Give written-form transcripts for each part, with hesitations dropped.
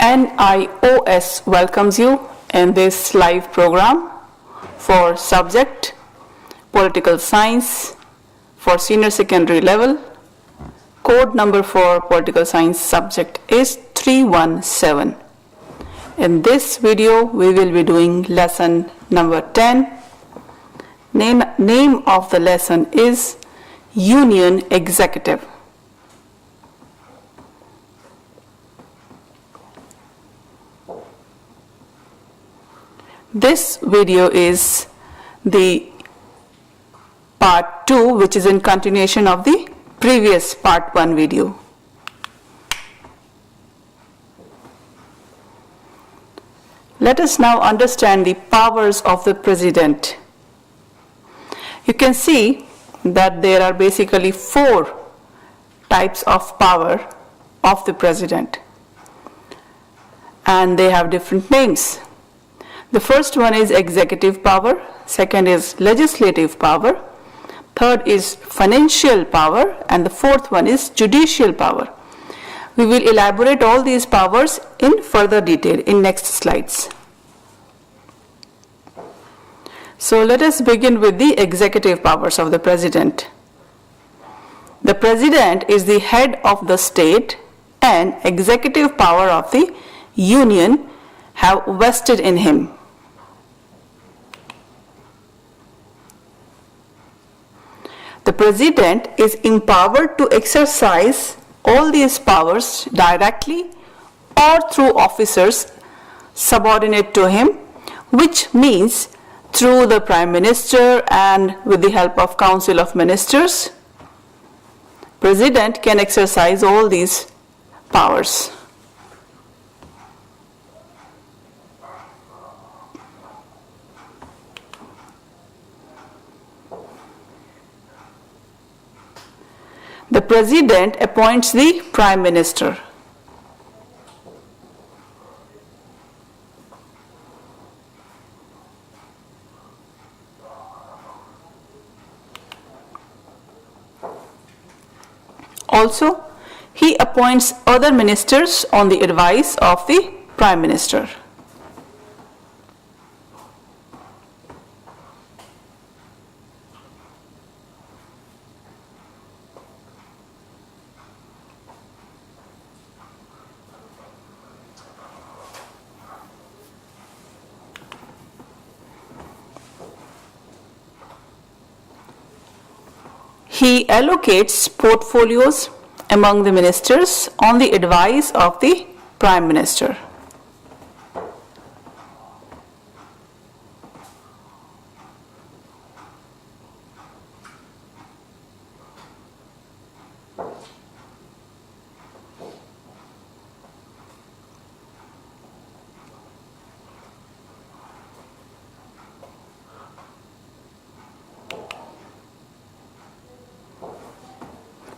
NIOS welcomes you in this live program for subject Political Science for senior secondary level. Code number for Political Science subject is 317. In this video, we will be doing lesson number 10. Name of the lesson is Union Executive. This video is the part 2, which is in continuation of the previous part 1 video. Let us now understand the powers of the President. You can see that there are basically 4 types of power of the President, and they have different names. The first one is executive power, second is legislative power, third is financial power, and the fourth one is judicial power. We will elaborate all these powers in further detail in next slides. So let us begin with the executive powers of the President. The President is the head of the state, and executive power of the Union have vested in him. The President is empowered to exercise all these powers directly or through officers subordinate to him, which means through the Prime Minister and with the help of Council of Ministers. President can exercise all these powers. The President appoints the Prime Minister. Also, he appoints other ministers on the advice of the Prime Minister. He allocates portfolios among the ministers on the advice of the Prime Minister.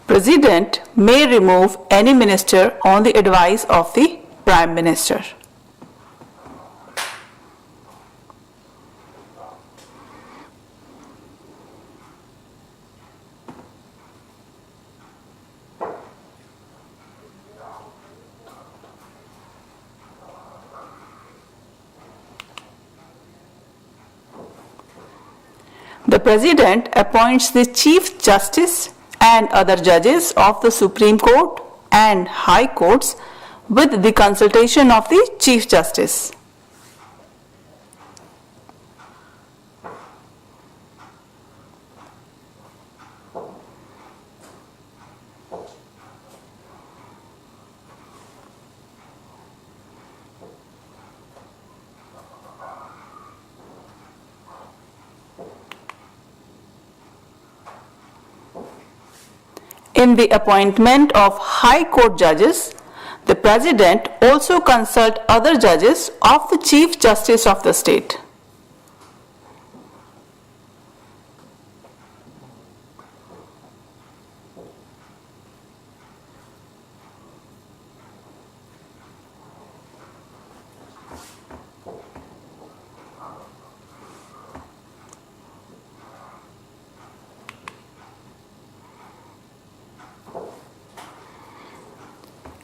President may remove any minister on the advice of the Prime Minister. The President appoints the Chief Justice and other judges of the Supreme Court and High Courts with the consultation of the Chief Justice. In the appointment of High Court judges, the President also consults other judges of the Chief Justice of the state.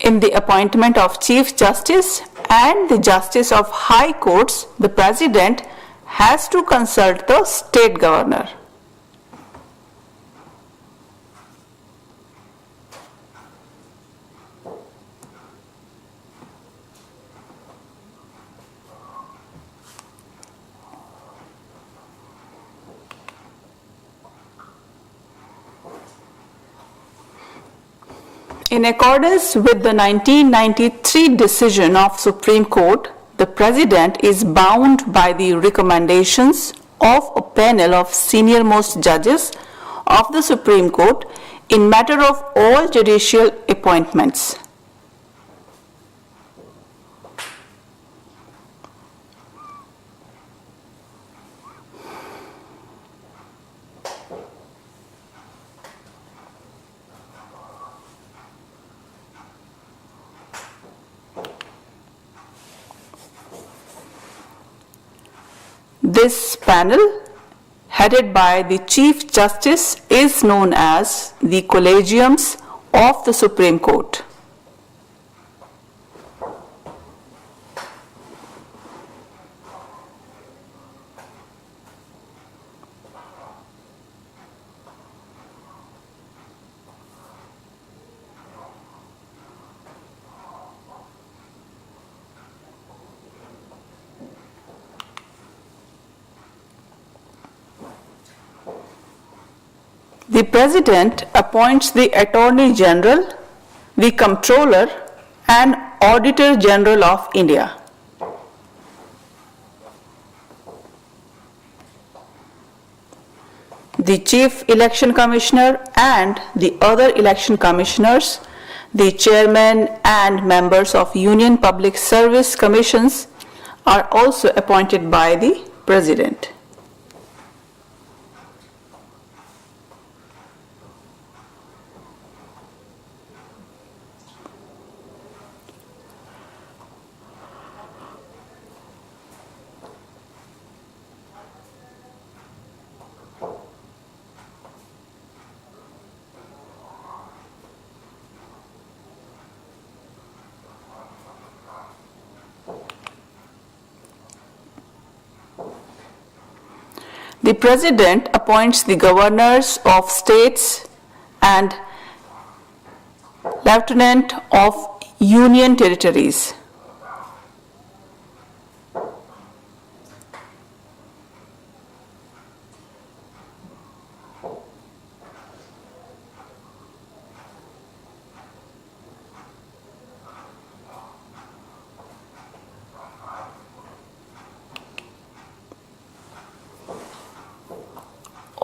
In the appointment of Chief Justice and the Justice of High Courts, the President has to consult the state governor. In accordance with the 1993 decision of Supreme Court, the President is bound by the recommendations of a panel of senior-most judges of the Supreme Court in matter of all judicial appointments. This panel, headed by the Chief Justice, is known as the Collegiums of the Supreme Court. The President appoints the Attorney General, the Comptroller, and Auditor General of India. The Chief Election Commissioner and the other election commissioners, the chairman and members of Union Public Service Commissions are also appointed by the President. The President appoints the governors of states and lieutenant of union territories.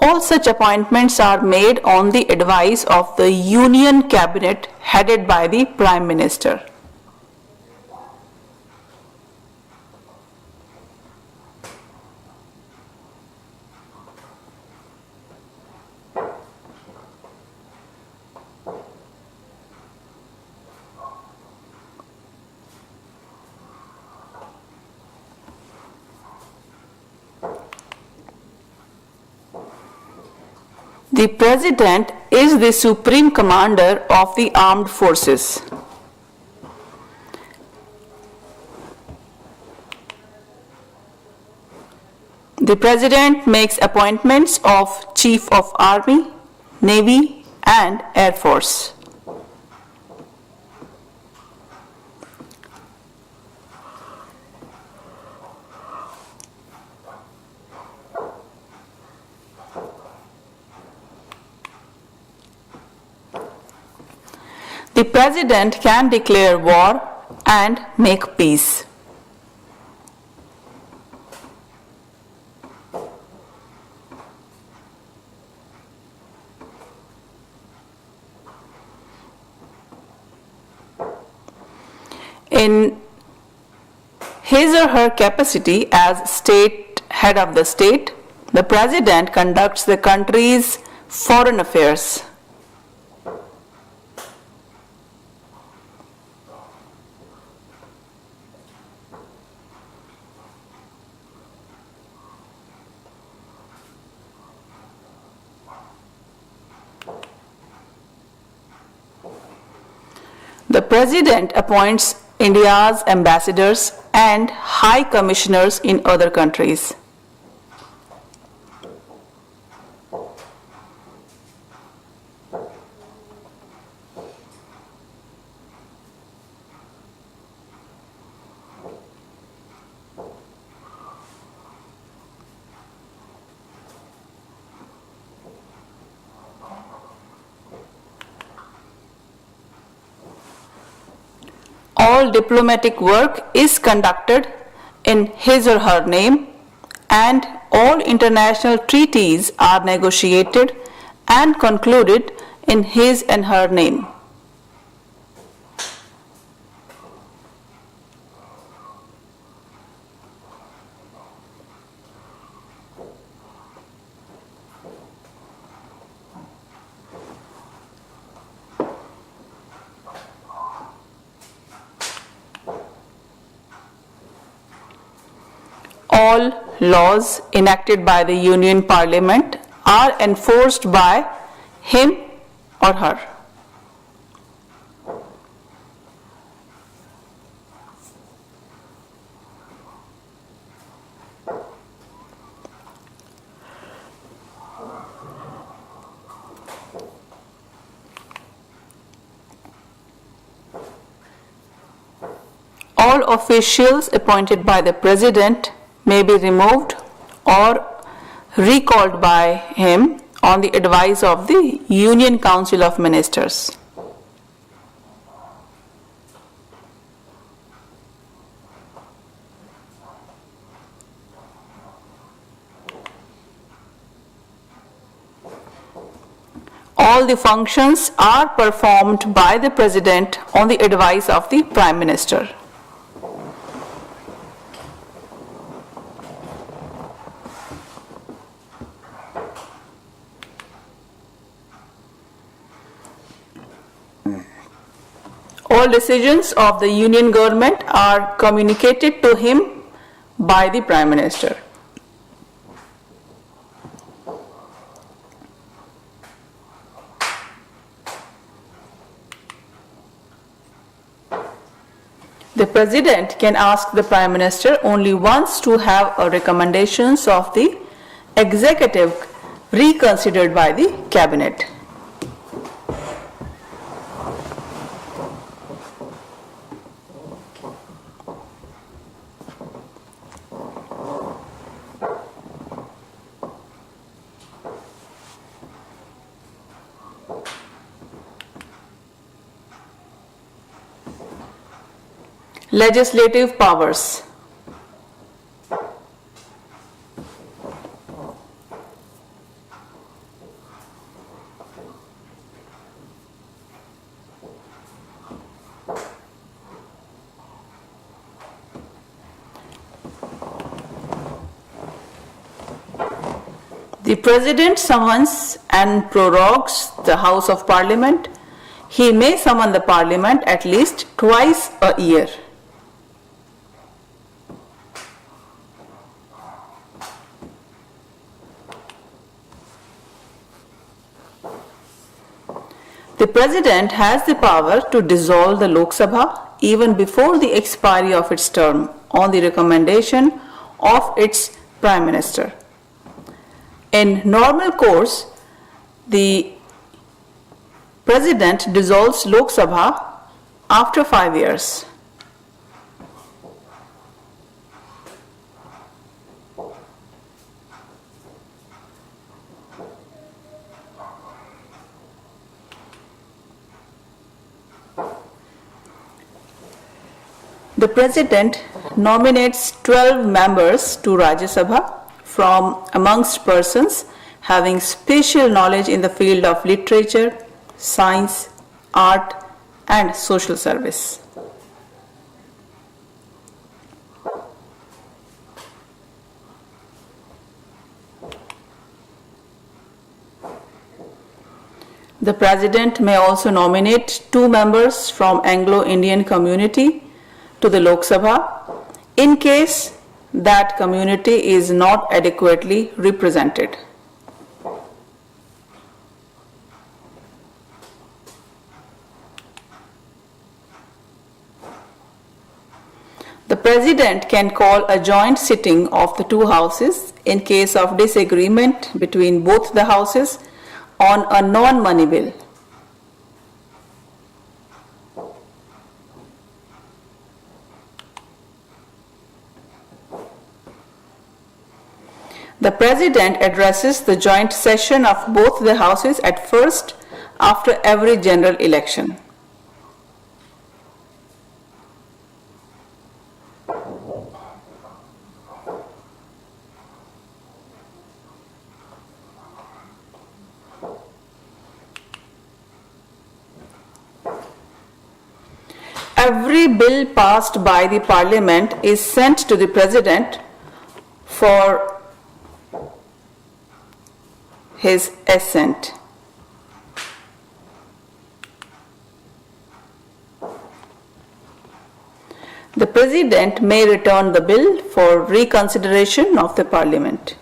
All such appointments are made on the advice of the Union Cabinet headed by the Prime Minister. The President is the Supreme Commander of the Armed Forces. The President makes appointments of Chief of Army, Navy, and Air Force. The President can declare war and make peace. In his or her capacity as head of the state, the President conducts the country's foreign affairs. The President appoints India's ambassadors and high commissioners in other countries. All diplomatic work is conducted in his or her name, and all international treaties are negotiated and concluded in his and her name. All laws enacted by the Union Parliament are enforced by him or her. All officials appointed by the President may be removed or recalled by him on the advice of the Union Council of Ministers. All the functions are performed by the President on the advice of the Prime Minister. All decisions of the Union government are communicated to him by the Prime Minister. The President can ask the Prime Minister only once to have recommendations of the Executive reconsidered by the Cabinet. Legislative powers. The President summons and prorogues the House of Parliament. He may summon the Parliament at least twice a year. The President has the power to dissolve the Lok Sabha even before the expiry of its term on the recommendation of its Prime Minister. In normal course, the President dissolves Lok Sabha after 5 years. The President nominates 12 members to Rajya Sabha from amongst persons having special knowledge in the field of literature, science, art, and social service. The President may also nominate 2 members from Anglo-Indian community to the Lok Sabha in case that community is not adequately represented. The President can call a joint sitting of the two houses in case of disagreement between both the houses on a non-money bill. The President addresses the joint session of both the houses at first after every general election. Every bill passed by the Parliament is sent to the President for his assent. The President may return the bill for reconsideration of the Parliament.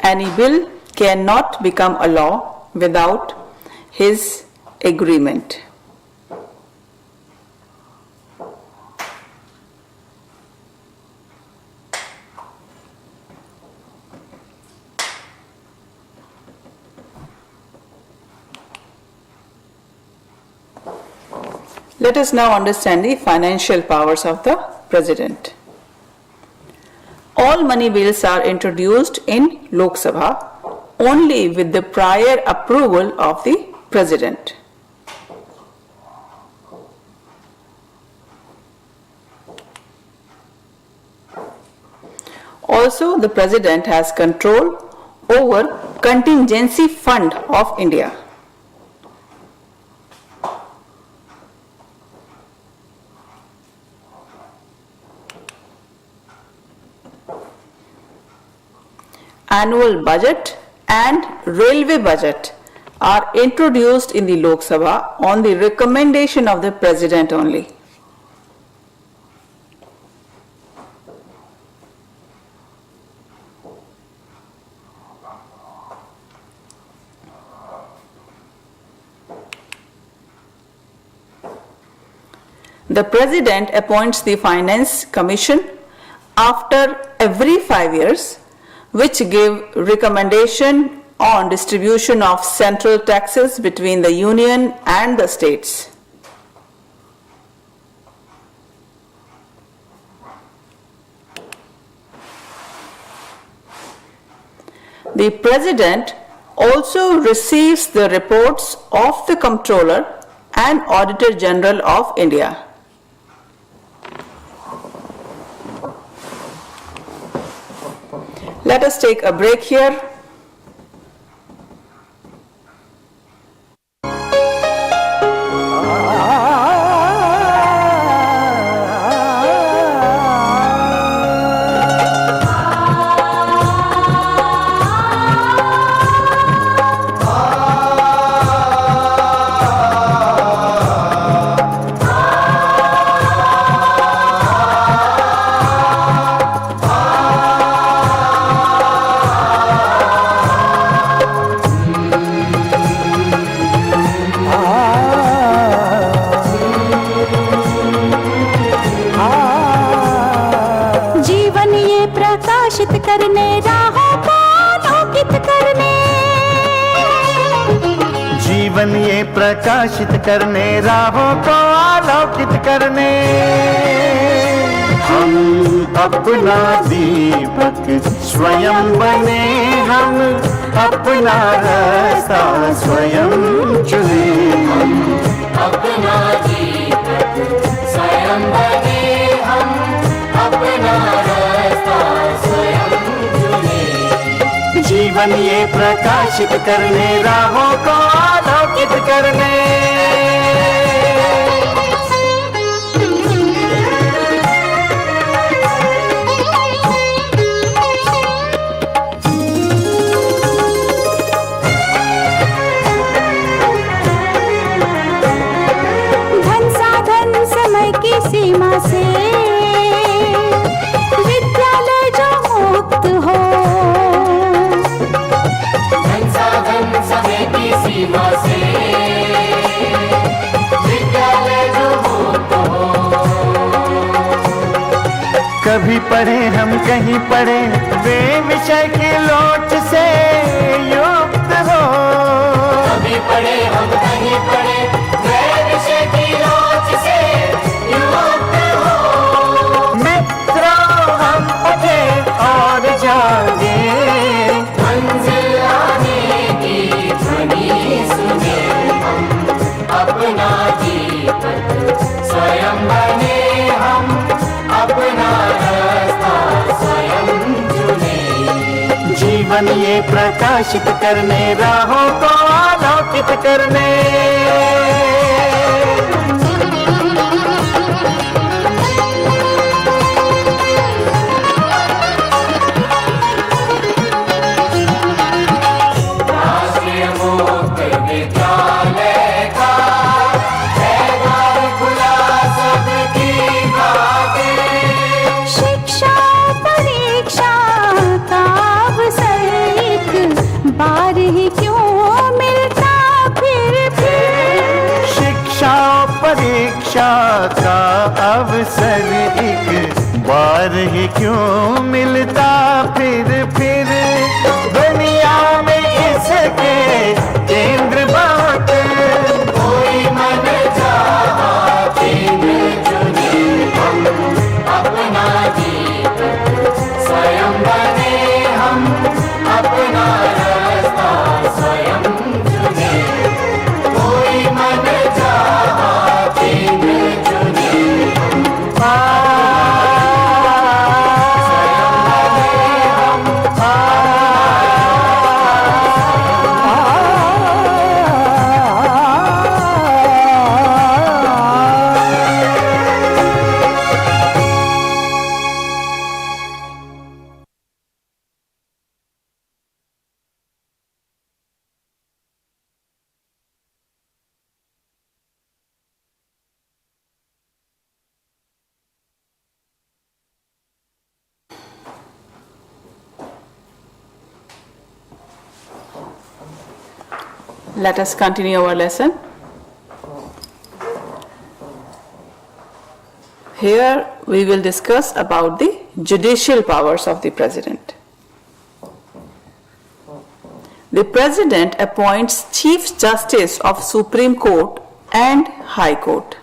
Any bill cannot become a law without his agreement. Let us now understand the financial powers of the President. All money bills are introduced in Lok Sabha only with the prior approval of the President. Also, the President has control over Contingency Fund of India. Annual budget and railway budget are introduced in the Lok Sabha on the recommendation of the President only. The President appoints the Finance Commission after every 5 years, which give recommendation on distribution of central taxes between the Union and the states. The President also receives the reports of the Comptroller and Auditor General of India. Let us take a break here. जीवन ये प्रकाशित करने राहों को आलोकित करने हम अपना दीपक स्वयं बने हम अपना रास्ता स्वयं चुने हम अपना दीपक स्वयं बने हम अपना रास्ता स्वयं चुने जीवन ये प्रकाशित करने राहों को आलोकित करने धन साधन समय की सीमा से विद्यालय जो मुक्त हो पढ़े हम कहीं पढ़े वे विषय की लोच से युक्त हो। कभी पढ़े हम कहीं पढ़े वे विषय की लोच से युक्त हो। मित्रों हम उठे और जागे, मंजिल आने की ध्वनि सुने हम, अपना जीवन स्वयं बने हम, अपना रास्ता स्वयं चुने। जीवन ये प्रकाशित करने, राहों को आलोकित करने। राष्ट्रीय मुक्त विद्यालय का है द्वार खुला सबकी खातिर। शिक्षा परीक्षा का अवसर एक बार ही क्यों मिलता फिर। शिक्षा परीक्षा का अवसर एक बार ही क्यों मिलता फिर। दुनिया में इसके केंद्र बहुत, कोई मन चाहा केंद्र चुने हम, अपना जीवन स्वयं बने हम, अपना रास्ता स्वयं चुने। कोई मन चाहा केंद्र चुने हम, Let us continue our lesson. Here we will discuss about the judicial powers of the President. The President appoints Chief Justice of Supreme Court and High Court.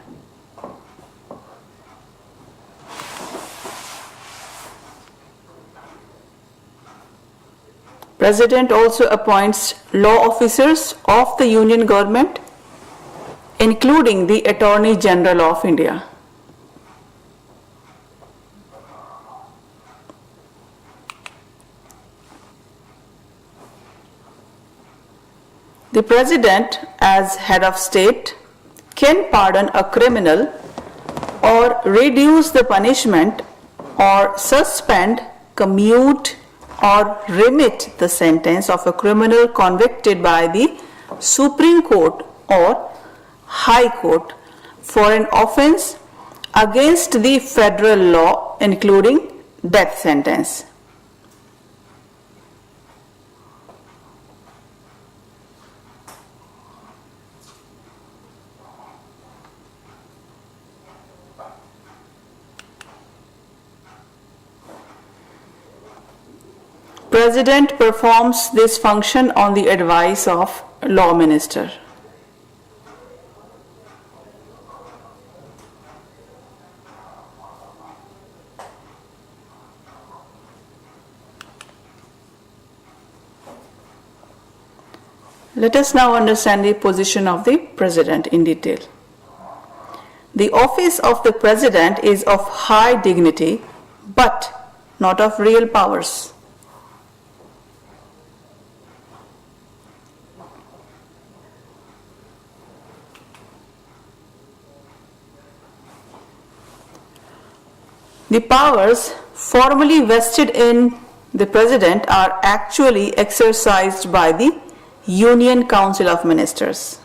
President also appoints law officers of the Union Government, including the Attorney General of India. The President, as head of state, can pardon a criminal or reduce the punishment or suspend, commute, or remit the sentence of a criminal convicted by the Supreme Court or High Court for an offense against the federal law, including death sentence. President performs this function on the advice of Law Minister. Let us now understand the position of the President in detail. The office of the President is of high dignity, but not of real powers. The powers formally vested in the President are actually exercised by the Union Council of Ministers.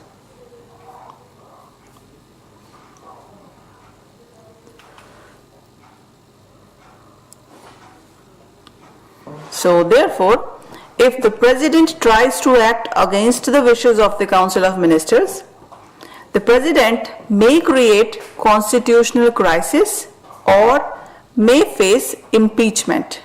So therefore, if the President tries to act against the wishes of the Council of Ministers, the President may create constitutional crisis or may face impeachment.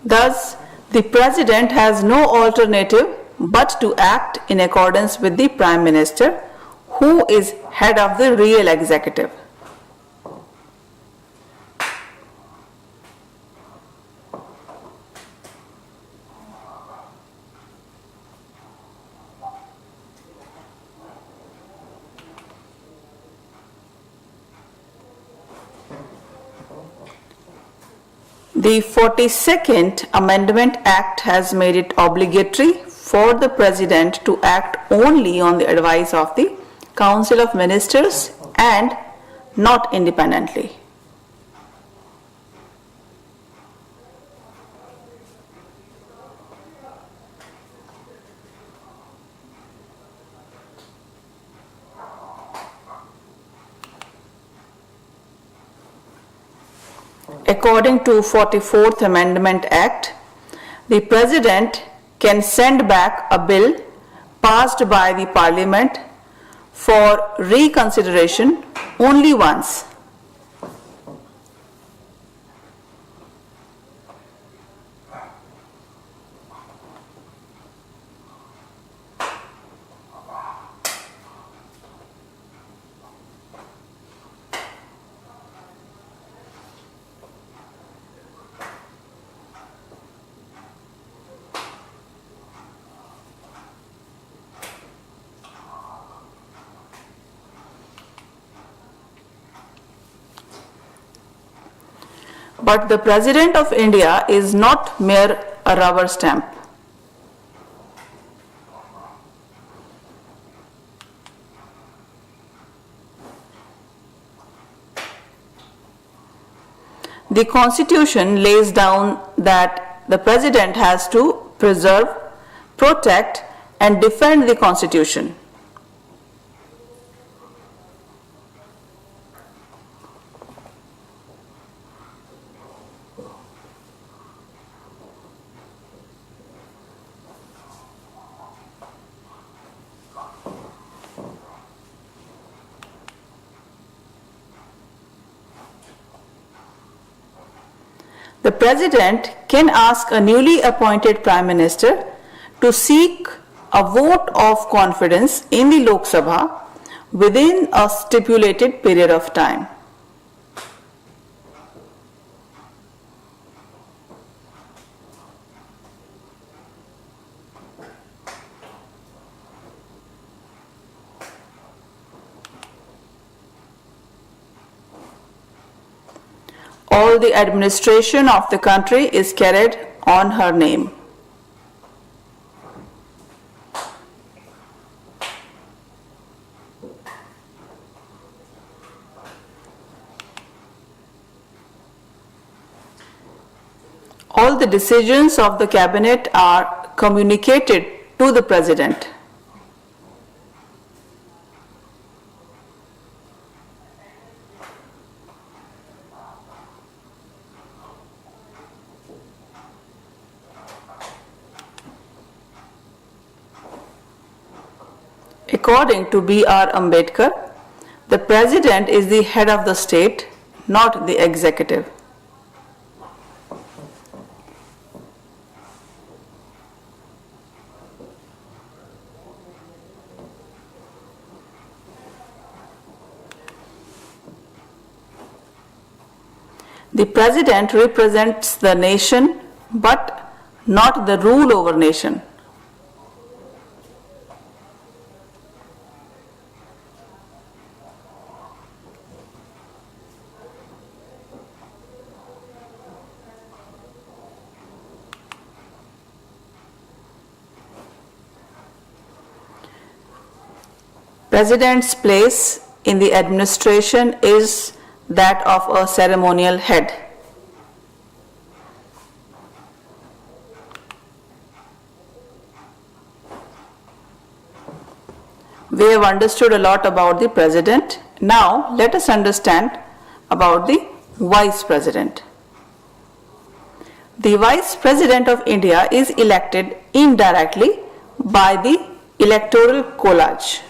Thus, the President has no alternative but to act in accordance with the Prime Minister, who is head of the real executive. The 42nd Amendment Act has made it obligatory for the President to act only on the advice of the Council of Ministers and not independently. According to 44th Amendment Act, the President can send back a bill passed by the Parliament for reconsideration only once. But the President of India is not mere a rubber stamp. The Constitution lays down that the President has to preserve, protect, and defend the Constitution. The President can ask a newly appointed Prime Minister to seek a vote of confidence in the Lok Sabha within a stipulated period of time. All the administration of the country is carried on her name. All the decisions of the cabinet are communicated to the President. According to B.R. Ambedkar, the President is the head of the state, not the executive. The President represents the nation, but not the rule over nation. President's place in the administration is that of a ceremonial head. We have understood a lot about the President. Now let us understand about the Vice President. The Vice President of India is elected indirectly by the Electoral College.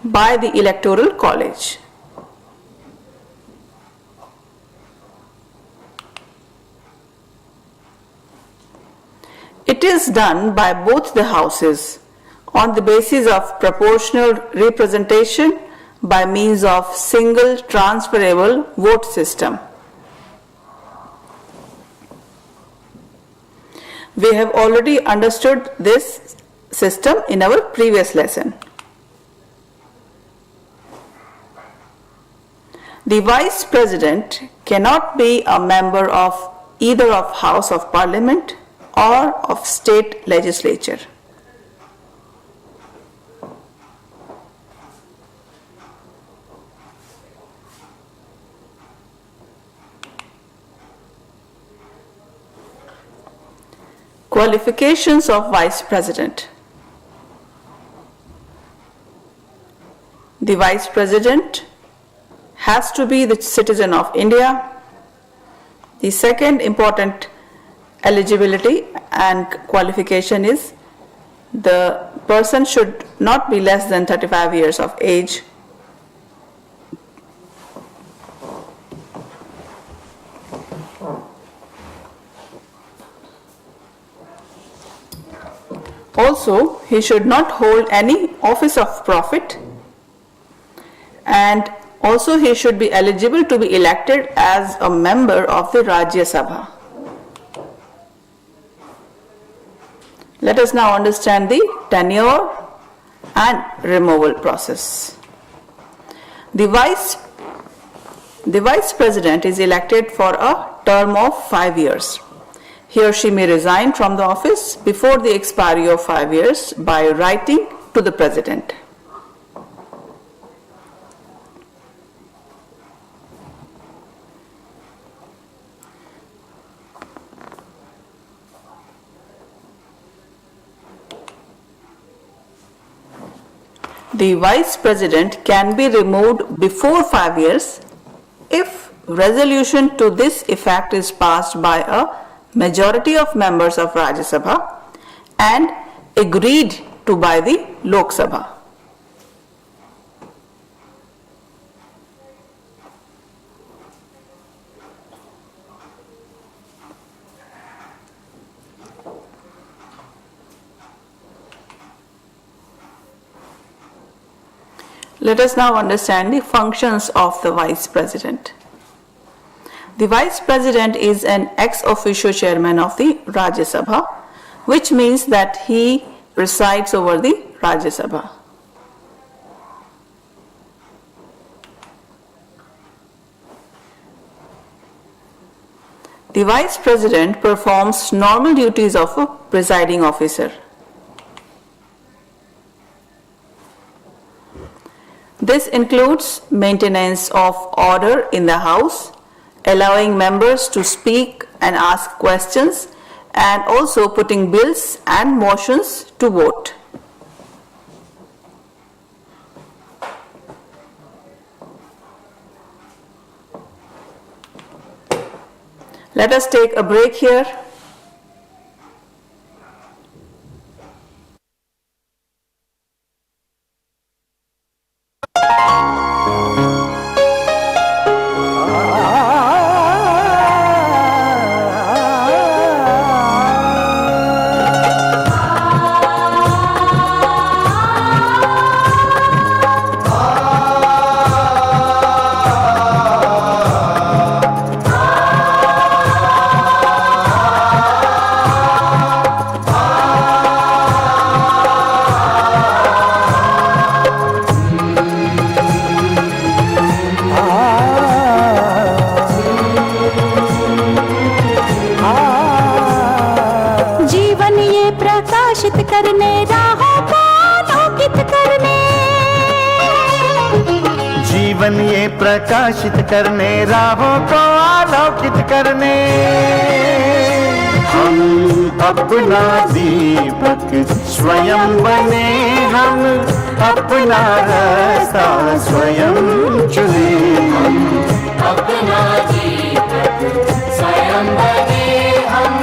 By the Electoral College. It is done by both the houses on the basis of proportional representation by means of single transferable vote system. We have already understood this system in our previous lesson. The Vice President cannot be a member of either of House of Parliament or of state legislature. Qualifications of Vice President. The Vice President has to be the citizen of India. The second important eligibility and qualification is the person should not be less than 35 years of age. Also, he should not hold any office of profit, and also he should be eligible to be elected as a member of the Rajya Sabha. Let us now understand the tenure and removal process. The Vice President is elected for a term of 5 years. He or she may resign from the office before the expiry of 5 years by writing to the President. The Vice President can be removed before 5 years if resolution to this effect is passed by a majority of members of Rajya Sabha and agreed to by the Lok Sabha. Let us now understand the functions of the Vice President. The Vice President is an ex officio chairman of the Rajya Sabha, which means that he presides over the Rajya Sabha. The Vice President performs normal duties of a presiding officer. This includes maintenance of order in the House, allowing members to speak and ask questions, and also putting bills and motions to vote. Let us take a break here. करने राहों को आलोकित करने जीवन ये प्रकाशित करने राहों को आलोकित करने हम अपना दीपक स्वयं बने हम अपना रास्ता स्वयं चुने अपना दीपक स्वयं बने हम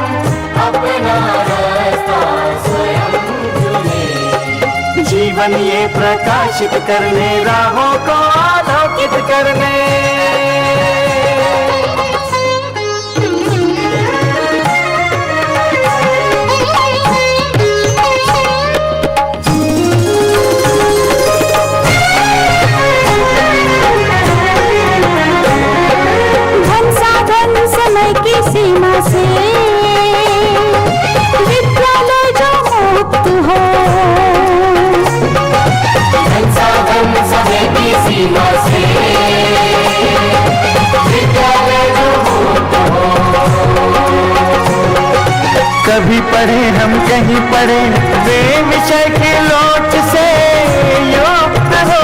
अपना रास्ता स्वयं चुने। जीवन ये प्रकाशित करने, राहों को आलोकित करने। धन साधन समय की सीमा से विद्यालय जो मुक्त हो, संसाधन समय की सीमा से विद्यालय जो मुक्त हो। कभी पढ़े हम कहीं पढ़े, वे विषय की लोच से युक्त हो।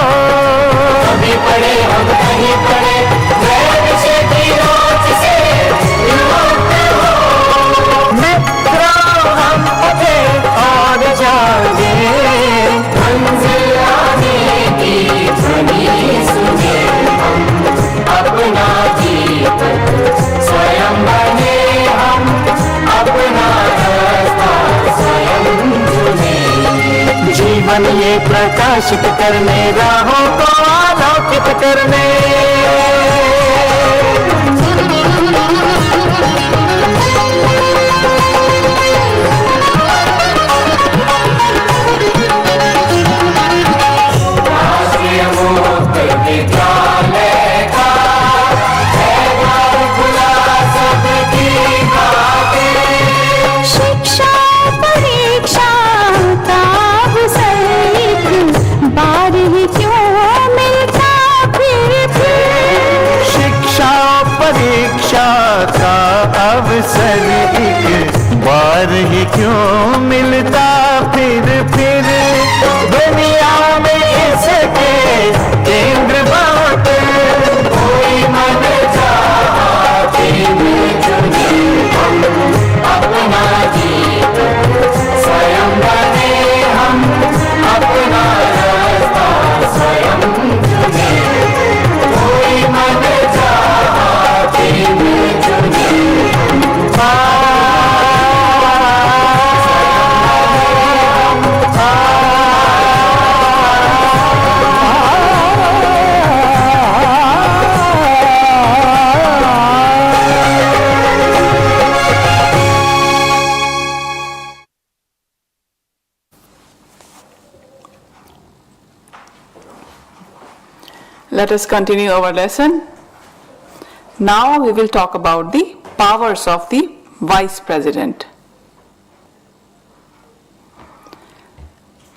कभी पढ़े हम कहीं पढ़े, वह विषय की लोच से युक्त हो। मित्रों हम उठे और जागे, मंजिल आने की ध्वनि सुने हम अपना जीवन स्वयं बने हम अपना रास्ता स्वयं चुने। जीवन ये प्रकाशित करने, राहों को आलोकित करने। राष्ट्रीय मुक्त विद्यालय का है द्वार खुला सबकी खातिर। शिक्षा परीक्षा का अवसर एक बार ही क्यों मिलता फिर। शिक्षा परीक्षा का अवसर एक बार ही क्यों मिलता फिर। दुनिया में इसके केंद्र बात, कोई मन चाहा केंद्र चुने हम अपना जीवन स्वयं बने हम अपना रास्ता स्वयं चुने। कोई मन चाहा केंद्र चुने Let us continue our lesson. Now we will talk about the powers of the Vice President.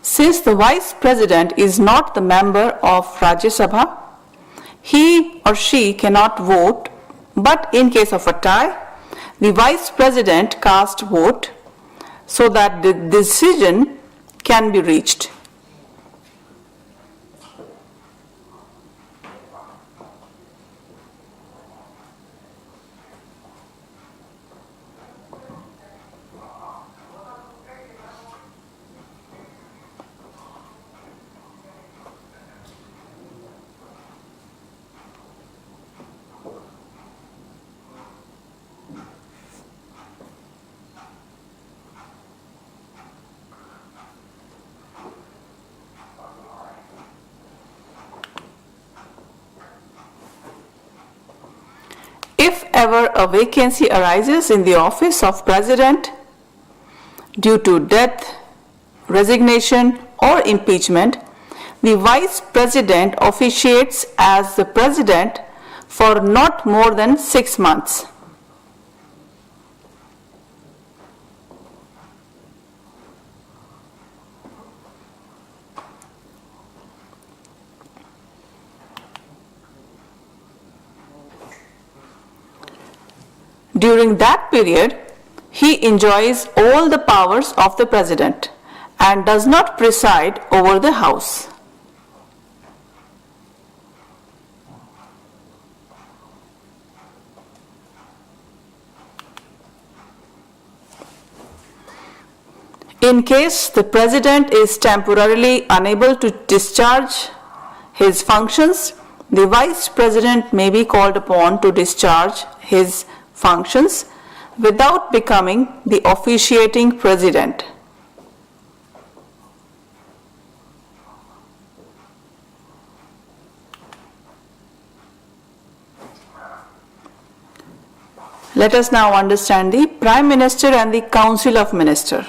Since the Vice President is not the member of Rajya Sabha, he or she cannot vote, but in case of a tie, the Vice President casts vote so that the decision can be reached. If ever a vacancy arises in the office of President due to death, resignation, or impeachment, the Vice President officiates as the President for not more than 6 months. During that period, he enjoys all the powers of the President and does not preside over the House. In case the President is temporarily unable to discharge his functions, the Vice President may be called upon to discharge his functions without becoming the officiating president. Let us now understand the Prime Minister and the Council of Ministers.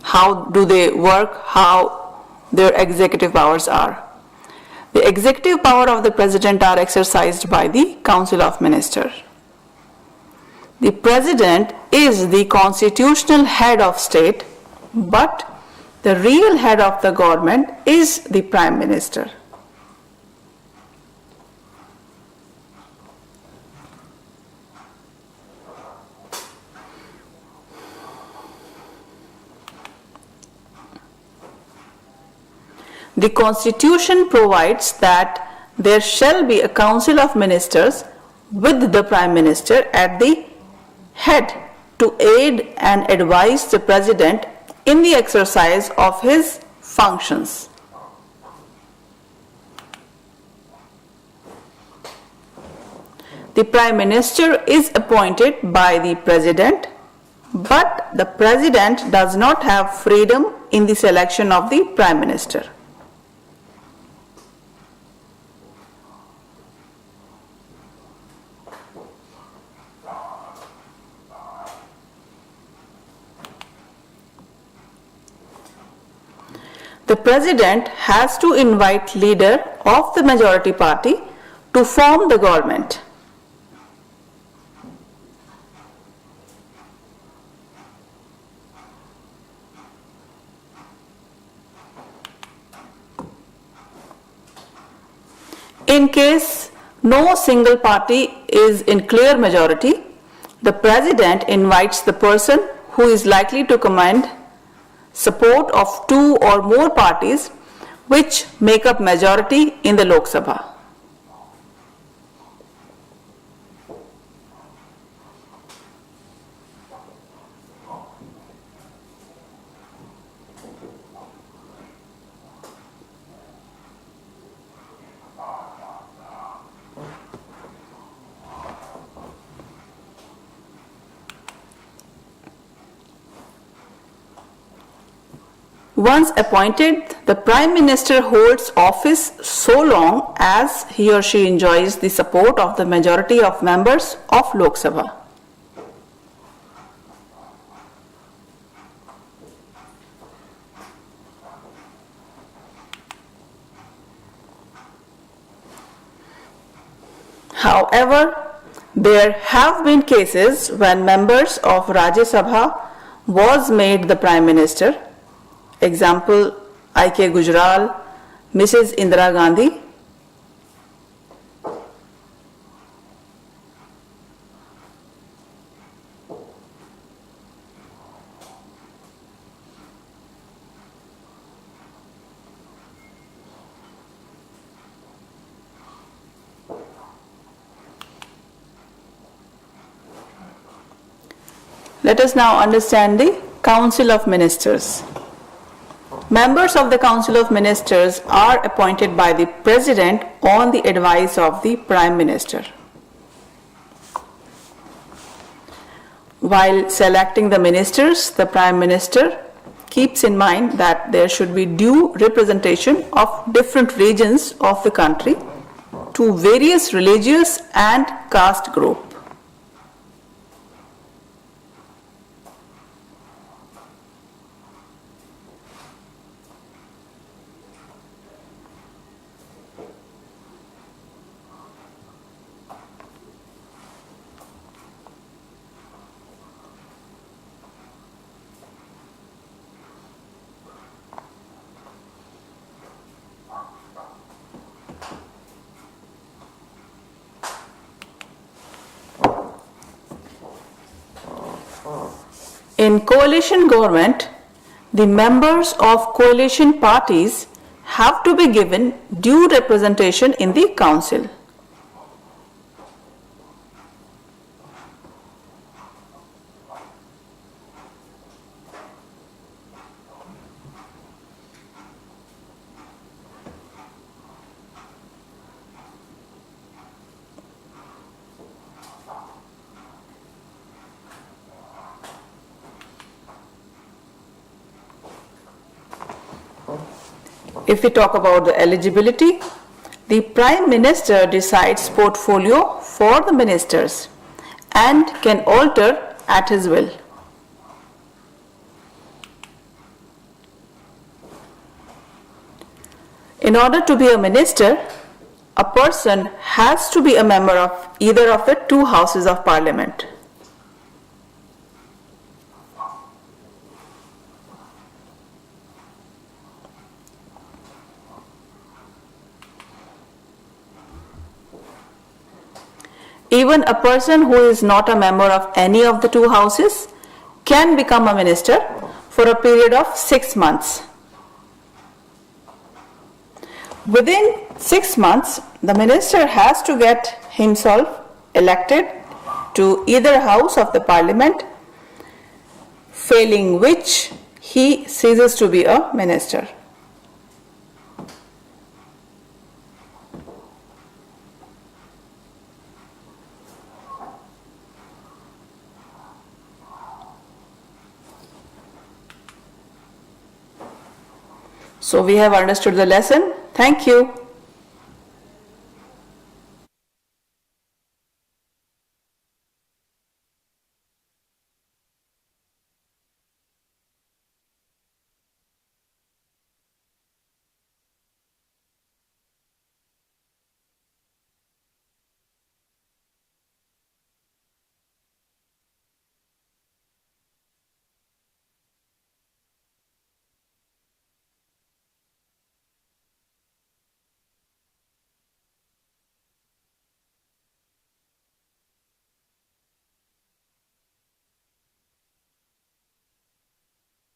How do they work? How their executive powers are? The executive power of the President are exercised by the Council of Ministers. The President is the constitutional head of state, but the real head of the government is the Prime Minister. The Constitution provides that there shall be a Council of Ministers with the Prime Minister at the head to aid and advise the President in the exercise of his functions. The Prime Minister is appointed by the President, but the President does not have freedom in the selection of the Prime Minister. The President has to invite leader of the majority party to form the government. In case no single party is in clear majority, the President invites the person who is likely to command support of two or more parties which make up majority in the Lok Sabha. Once appointed, the Prime Minister holds office so long as he or she enjoys the support of the majority of members of Lok Sabha. However, there have been cases when members of Rajya Sabha was made the Prime Minister. Example, I.K. Gujral, Mrs. Indira Gandhi. Let us now understand the Council of Ministers. Members of the Council of Ministers are appointed by the President on the advice of the Prime Minister. While selecting the ministers, the Prime Minister keeps in mind that there should be due representation of different regions of the country to various religious and caste groups. In coalition government, the members of coalition parties have to be given due representation in the council. If we talk about the eligibility, the Prime Minister decides portfolio for the ministers and can alter at his will. In order to be a minister, a person has to be a member of either of the two houses of parliament. Even a person who is not a member of any of the two houses can become a minister for a period of 6 months. Within 6 months, the minister has to get himself elected to either house of the parliament, failing which he ceases to be a minister. So we have understood the lesson. Thank you.